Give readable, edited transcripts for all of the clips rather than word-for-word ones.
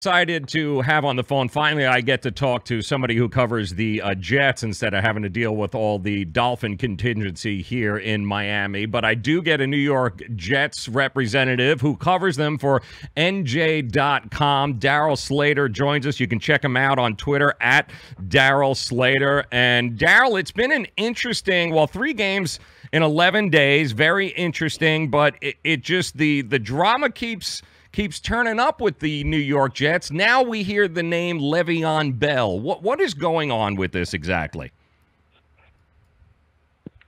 Excited to have on the phone. Finally, I get to talk to somebody who covers the Jets instead of having to deal with all the Dolphin contingency here in Miami. But I do get a New York Jets representative who covers them for NJ.com. Darryl Slater joins us. You can check him out on Twitter at Darryl Slater. And Darryl, it's been an interesting, 3 games in 11 days. Very interesting, but it just, the drama keeps turning up with the New York Jets. Now we hear the name LeVeon Bell. What is going on with this exactly?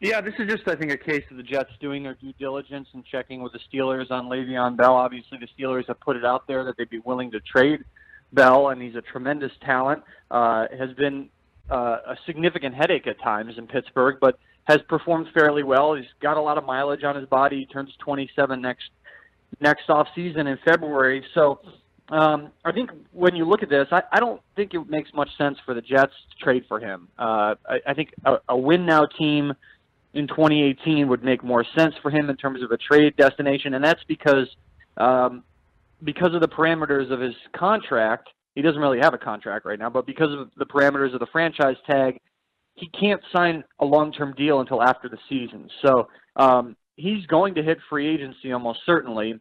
Yeah, this is just, I think, a case of the Jets doing their due diligence and checking with the Steelers on LeVeon Bell. Obviously, the Steelers have put it out there that they'd be willing to trade Bell, and he's a tremendous talent. Has been a significant headache at times in Pittsburgh, but has performed fairly well. He's got a lot of mileage on his body. He turns 27 next off season in February. So I think when you look at this, I don't think it makes much sense for the Jets to trade for him. I think a win-now team in 2018 would make more sense for him in terms of a trade destination, and that's because of the parameters of his contract. He doesn't really have a contract right now, but because of the parameters of the franchise tag, he can't sign a long-term deal until after the season. So he's going to hit free agency almost certainly.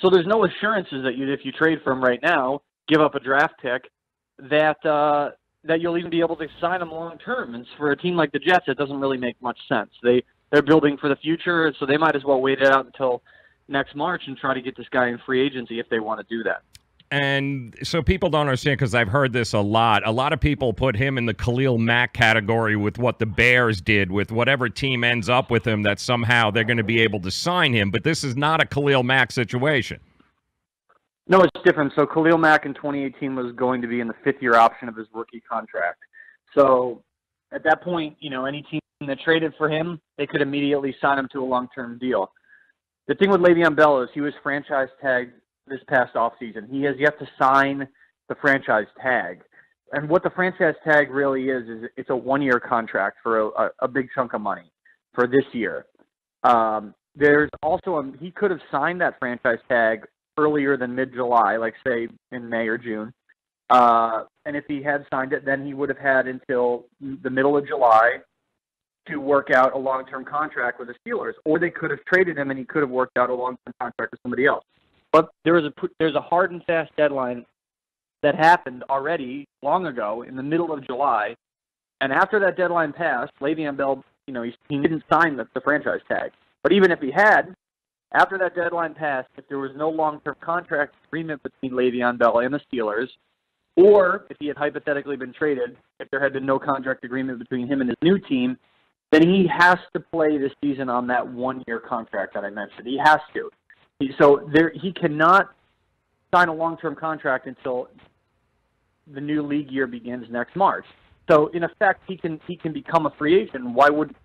So there's no assurances that if you trade for him right now, give up a draft pick, that you'll even be able to sign him long term. And for a team like the Jets, it doesn't really make much sense. They're building for the future, so they might as well wait it out until next March and try to get this guy in free agency if they want to do that. And so people don't understand, because I've heard this a lot. A lot of people put him in the Khalil Mack category with what the Bears did with whatever team ends up with him, that somehow they're going to be able to sign him. But this is not a Khalil Mack situation. No, it's different. So Khalil Mack in 2018 was going to be in the 5th-year option of his rookie contract. So at that point, any team that traded for him, they could immediately sign him to a long-term deal. The thing with Le'Veon Bell is he was franchise tagged this past offseason. He has yet to sign the franchise tag. And what the franchise tag really is it's a 1-year contract for a big chunk of money for this year. There's also he could have signed that franchise tag earlier than mid-July, like say in May or June. And if he had signed it, then he would have had until the middle of July to work out a long-term contract with the Steelers. Or they could have traded him and he could have worked out a long-term contract with somebody else. But there's a hard and fast deadline that happened already long ago in the middle of July. And after that deadline passed, Le'Veon Bell, he didn't sign the franchise tag. But even if he had, after that deadline passed, if there was no long-term contract agreement between Le'Veon Bell and the Steelers, or if he had hypothetically been traded, if there had been no contract agreement between him and his new team, then he has to play this season on that 1-year contract that I mentioned. He has to. So he cannot sign a long-term contract until the new league year begins next March. So in effect, he can become a free agent.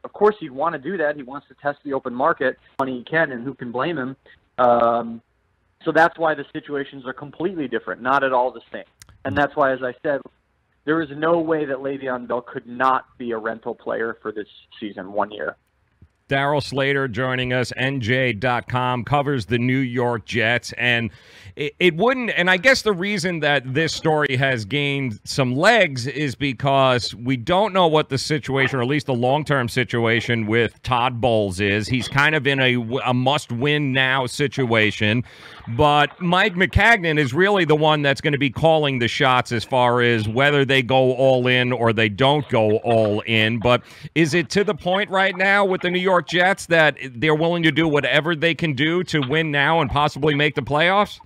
Of course he'd want to do that. He wants to test the open market when he can, and who can blame him? So that's why the situations are completely different, not at all the same. And that's why, as I said, there is no way that Le'Veon Bell could not be a rental player for this season, 1 year. Darryl Slater joining us, NJ.com, covers the New York Jets. And it wouldn't, and I guess the reason that this story has gained some legs is because we don't know what the situation, or at least the long-term situation, with Todd Bowles is. He's kind of in a must-win now situation. But Mike Maccagnan is really the one that's going to be calling the shots as far as whether they go all in or they don't go all in. But is it to the point right now with the New York Jets that they're willing to do whatever they can do to win now and possibly make the playoffs?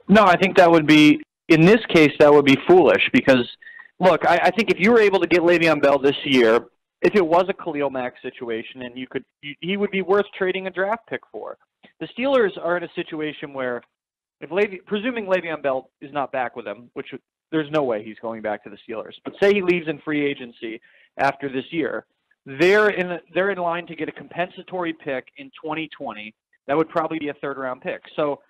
No, I think that would be, in this case, that would be foolish because, look, I think if you were able to get Le'Veon Bell this year, if it was a Khalil Mack situation, and he would be worth trading a draft pick for. The Steelers are in a situation where, presuming Le'Veon Bell is not back with them, which there's no way he's going back to the Steelers, but say he leaves in free agency after this year, they're in line to get a compensatory pick in 2020. That would probably be a third-round pick. So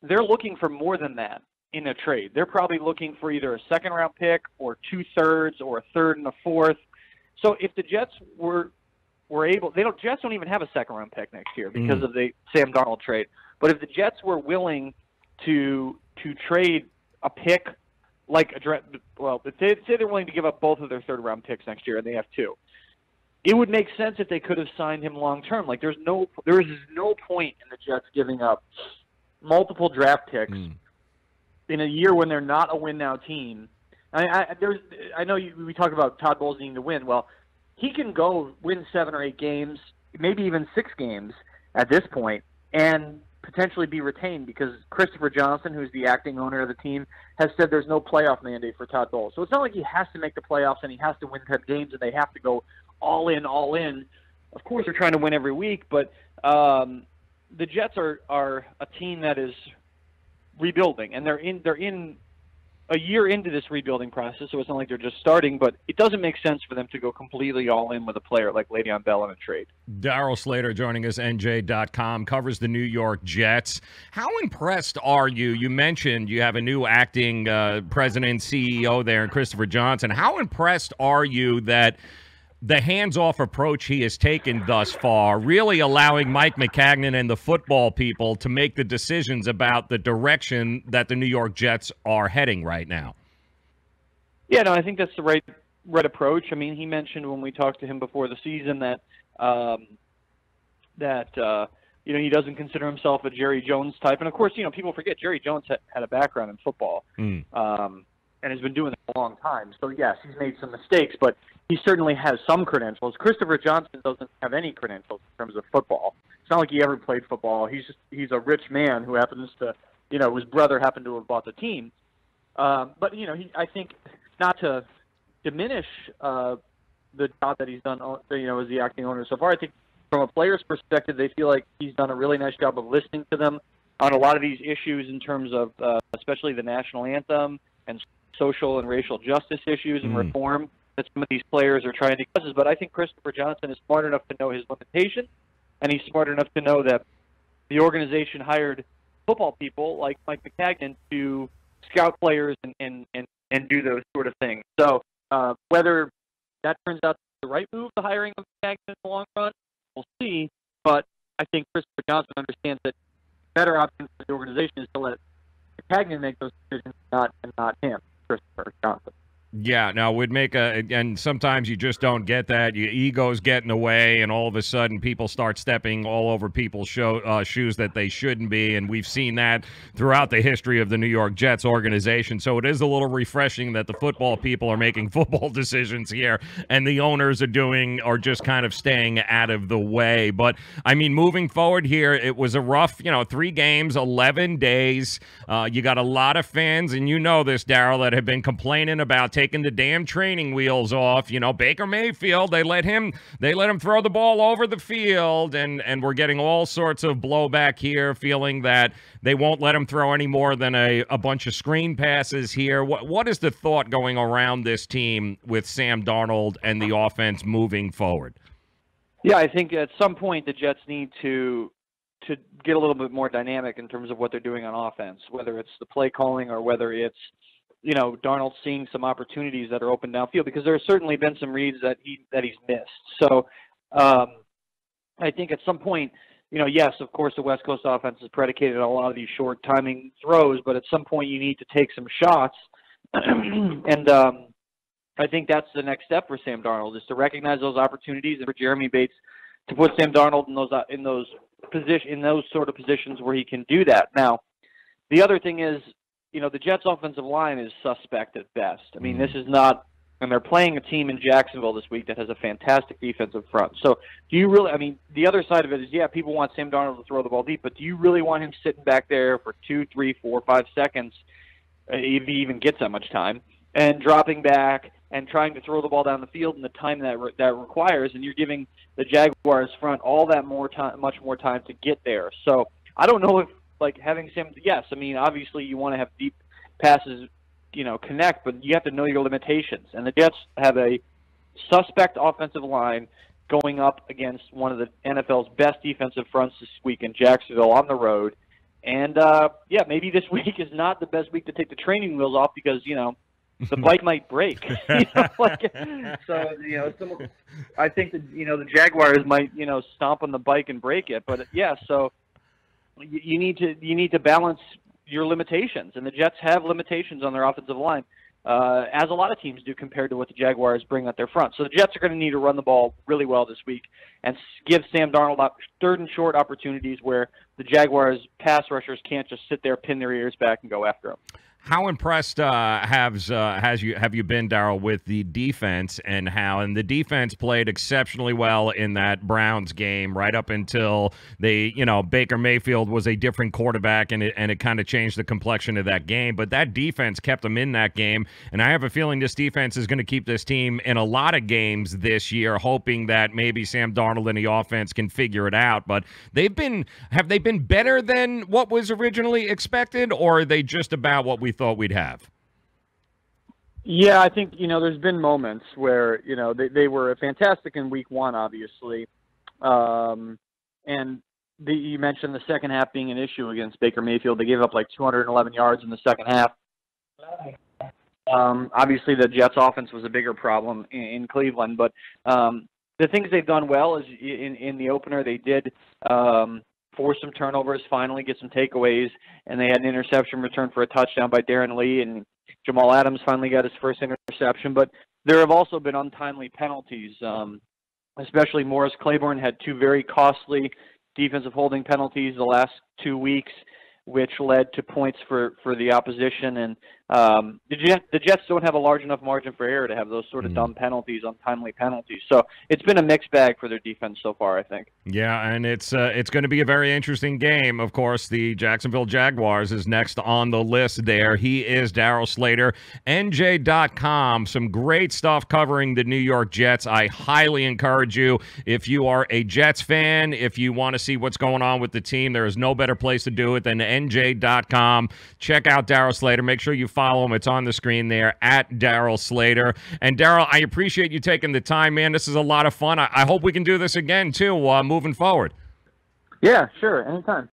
they're looking for more than that in a trade. They're probably looking for either a second-round pick or 2/3 or a third and a fourth. So if the Jets were able, Jets don't even have a second-round pick next year because of the Sam Darnold trade. But if the Jets were willing to trade a pick like well, say they're willing to give up both of their third-round picks next year, and they have two. It would make sense if they could have signed him long-term. Like, there is no point in the Jets giving up multiple draft picks in a year when they're not a win-now team. I know we talk about Todd Bowles needing to win. Well, he can go win 7 or 8 games, maybe even 6 games at this point, and potentially be retained because Christopher Johnson, who's the acting owner of the team, has said there's no playoff mandate for Todd Bowles. So it's not like he has to make the playoffs and he has to win 10 games and they have to go all in. Of course, they're trying to win every week, but the Jets are a team that is rebuilding, and they're in a year into this rebuilding process, so it's not like they're just starting, but it doesn't make sense for them to go completely all in with a player like Le'Veon Bell in a trade. Darryl Slater joining us, NJ.com, covers the New York Jets. How impressed are you? You mentioned you have a new acting president, CEO there, Christopher Johnson. How impressed are you that the hands-off approach he has taken thus far, really allowing Mike Maccagnan and the football people to make the decisions about the direction that the New York Jets are heading right now? Yeah, no, I think that's the right approach. I mean, he mentioned when we talked to him before the season that he doesn't consider himself a Jerry Jones type. And, of course, people forget Jerry Jones had a background in football and has been doing it a long time. So, yes, he's made some mistakes, but he certainly has some credentials. Christopher Johnson doesn't have any credentials in terms of football. It's not like he ever played football. He's a rich man who happens to, his brother happened to have bought the team. But I think not to diminish the job that he's done, as the acting owner so far. I think from a player's perspective, they feel like he's done a really nice job of listening to them on a lot of these issues in terms of, especially the national anthem and social and racial justice issues and reform that some of these players are trying to get. But I think Christopher Johnson is smart enough to know his limitations, and he's smart enough to know that the organization hired football people like Mike Maccagnan to scout players and do those sort of things. So whether that turns out the right move, the hiring of Maccagnan in the long run, we'll see. But I think Christopher Johnson understands that the better option for the organization is to let Maccagnan make those decisions, not him, Christopher Johnson. Yeah, no, we'd make and sometimes you just don't get that. Your ego's getting away, and all of a sudden people start stepping all over people's shoes that they shouldn't be, and we've seen that throughout the history of the New York Jets organization. So it is a little refreshing that the football people are making football decisions here, and the owners are just kind of staying out of the way. But, I mean, moving forward here, it was a rough, 3 games, 11 days. You got a lot of fans, and you know this, Darryl, that have been complaining about taking the damn training wheels off. Baker Mayfield, they let him throw the ball over the field, and we're getting all sorts of blowback here, feeling that they won't let him throw any more than a bunch of screen passes here. What is the thought going around this team with Sam Darnold and the offense moving forward? Yeah, I think at some point the Jets need to get a little bit more dynamic in terms of what they're doing on offense, whether it's the play calling or whether it's Darnold seeing some opportunities that are open downfield, because there have certainly been some reads that he's missed. So I think at some point, yes, of course, the West Coast offense is predicated on a lot of these short timing throws, but at some point you need to take some shots. And I think that's the next step for Sam Darnold, is to recognize those opportunities, and for Jeremy Bates to put Sam Darnold in those sort of positions where he can do that. Now, the other thing is, the Jets' offensive line is suspect at best. I mean, this is not, and they're playing a team in Jacksonville this week that has a fantastic defensive front. So do you really, the other side of it is, yeah, people want Sam Darnold to throw the ball deep, but do you really want him sitting back there for 2, 3, 4, 5 seconds, if he even gets that much time, and dropping back and trying to throw the ball down the field in the time that requires, and you're giving the Jaguars front all that much more time to get there. So I don't know if, having Sam, yes, obviously you want to have deep passes, connect, but you have to know your limitations. And the Jets have a suspect offensive line going up against one of the NFL's best defensive fronts this week in Jacksonville on the road. And, maybe this week is not the best week to take the training wheels off because, the bike might break. I think that, the Jaguars might, stomp on the bike and break it. But, yeah, so you need to balance your limitations, and the Jets have limitations on their offensive line, as a lot of teams do compared to what the Jaguars bring at their front. So the Jets are going to need to run the ball really well this week and give Sam Darnold third and short opportunities where the Jaguars pass rushers can't just sit there, pin their ears back, and go after him. How impressed have you been, Darryl, with the defense and the defense played exceptionally well in that Browns game right up until Baker Mayfield was a different quarterback and it kind of changed the complexion of that game. But that defense kept them in that game, and I have a feeling this defense is going to keep this team in a lot of games this year, hoping that maybe Sam Darnold and the offense can figure it out. But have they been better than what was originally expected, or are they just about what we thought we'd have? Yeah, I think, there's been moments where, they were fantastic in week one, obviously. And you mentioned the second half being an issue against Baker Mayfield. They gave up like 211 yards in the second half. Obviously, the Jets' offense was a bigger problem in Cleveland. But the things they've done well is in the opener, they did force some turnovers, finally get some takeaways, and they had an interception return for a touchdown by Darren Lee, and Jamal Adams finally got his first interception. But there have also been untimely penalties, especially Morris Claiborne had two very costly defensive holding penalties the last 2 weeks, which led to points for the opposition. And the Jets don't have a large enough margin for error to have those sort of dumb penalties, untimely penalties. So it's been a mixed bag for their defense so far, I think. Yeah, and it's going to be a very interesting game. Of course, the Jacksonville Jaguars is next on the list there. He is Darryl Slater, NJ.com. Some great stuff covering the New York Jets. I highly encourage you, if you are a Jets fan, if you want to see what's going on with the team, there is no better place to do it than NJ.com. Check out Darryl Slater. Make sure you follow him. It's on the screen there, at Darryl Slater. And Darryl, I appreciate you taking the time, man. This is a lot of fun. I hope we can do this again, too, moving forward. Yeah, sure. Anytime.